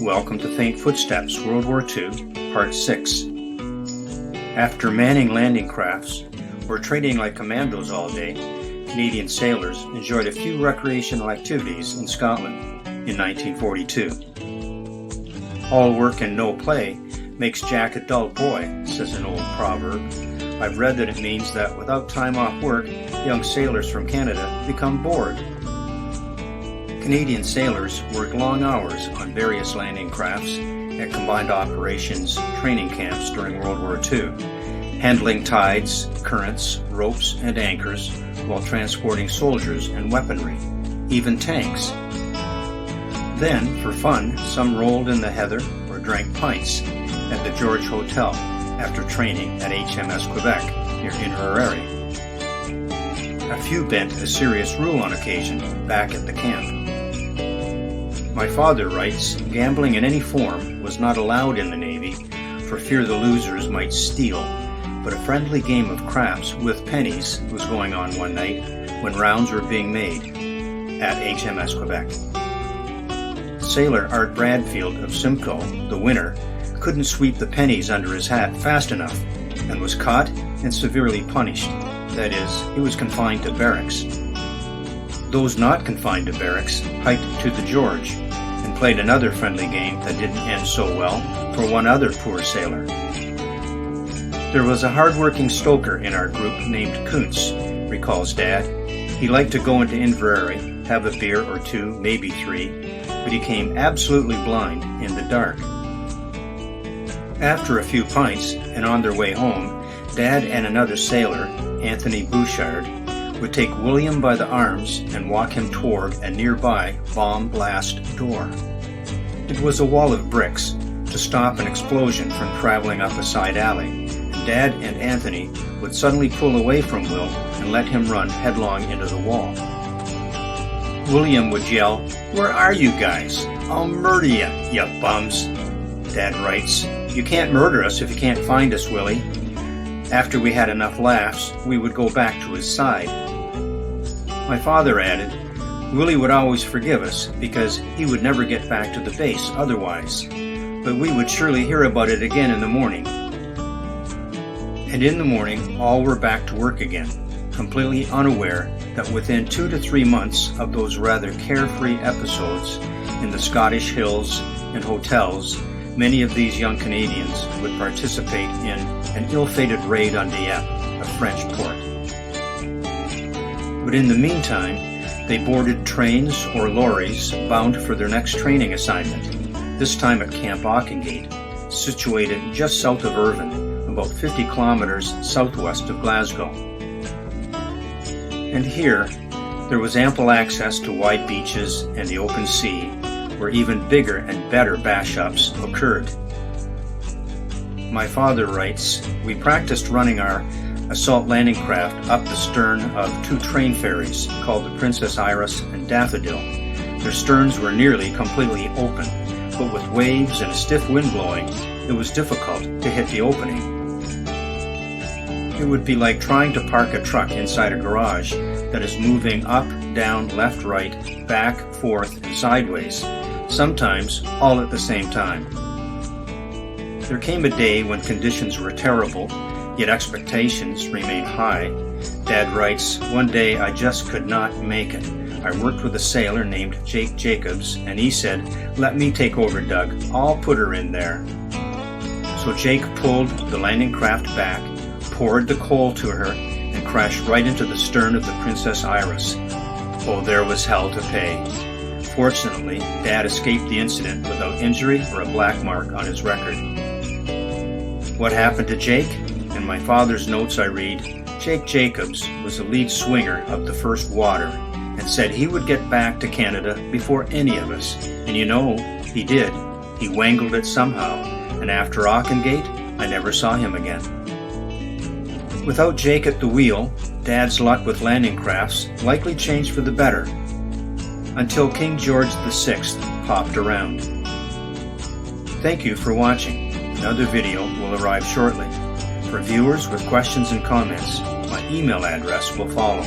Welcome to Faint Footsteps, World War II, Part 6. After manning landing crafts or training like commandos all day, Canadian sailors enjoyed a few recreational activities in Scotland in 1942. All work and no play makes Jack a dull boy, says an old proverb. I've read that it means that without time off work, young sailors from Canada become bored. Canadian sailors work long hours on various landing crafts at combined operations training camps during World War II, handling tides, currents, ropes, and anchors while transporting soldiers and weaponry, even tanks. Then, for fun, some rolled in the heather or drank pints at the George Hotel after training at HMS Quebec near Inveraray. A few bent a serious rule on occasion back at the camp. My father writes, gambling in any form was not allowed in the Navy for fear the losers might steal, but a friendly game of craps with pennies was going on one night when rounds were being made at HMS Quebec. Sailor Art Bradfield of Simcoe, the winner, couldn't sweep the pennies under his hat fast enough and was caught and severely punished. That is, he was confined to barracks. Those not confined to barracks hiked to the George and played another friendly game that didn't end so well for one other poor sailor. There was a hard-working stoker in our group named Kuntz, recalls Dad. He liked to go into Inveraray, have a beer or two, maybe three, but he came absolutely blind in the dark. After a few pints and on their way home, Dad and another sailor, Anthony Bouchard, would take William by the arms and walk him toward a nearby bomb blast door. It was a wall of bricks to stop an explosion from traveling up a side alley, and Dad and Anthony would suddenly pull away from Will and let him run headlong into the wall. William would yell, "Where are you guys? I'll murder you, you bums." Dad writes, "You can't murder us if you can't find us, Willie." After we had enough laughs, we would go back to his side. My father added, Willie would always forgive us because he would never get back to the base otherwise, but we would surely hear about it again in the morning. And in the morning, all were back to work again, completely unaware that within 2 to 3 months of those rather carefree episodes in the Scottish hills and hotels, many of these young Canadians would participate in an ill-fated raid on Dieppe, a French port. But in the meantime, they boarded trains or lorries bound for their next training assignment, this time at Camp Auchengate, situated just south of Irvine, about 50 kilometers southwest of Glasgow. And here, there was ample access to wide beaches and the open sea, where even bigger and better bash-ups occurred. My father writes, we practiced running our assault landing craft up the stern of 2 train ferries called the Princess Iris and Daffodil. Their sterns were nearly completely open, but with waves and a stiff wind blowing, it was difficult to hit the opening. It would be like trying to park a truck inside a garage that is moving up, down, left, right, back, forth, and sideways, sometimes all at the same time. There came a day when conditions were terrible, yet expectations remained high. Dad writes, one day I just could not make it. I worked with a sailor named Jake Jacobs, and he said, let me take over, Doug. I'll put her in there. So Jake pulled the landing craft back, poured the coal to her, and crashed right into the stern of the Princess Iris. Oh, there was hell to pay. Fortunately, Dad escaped the incident without injury or a black mark on his record. What happened to Jake? In my father's notes I read, Jake Jacobs was the lead swinger of the first water and said he would get back to Canada before any of us. And you know, he did. He wangled it somehow, and after Auchengate, I never saw him again. Without Jake at the wheel, Dad's luck with landing crafts likely changed for the better, until King George VI popped around. Thank you for watching. Another video will arrive shortly. For viewers with questions and comments, my email address will follow.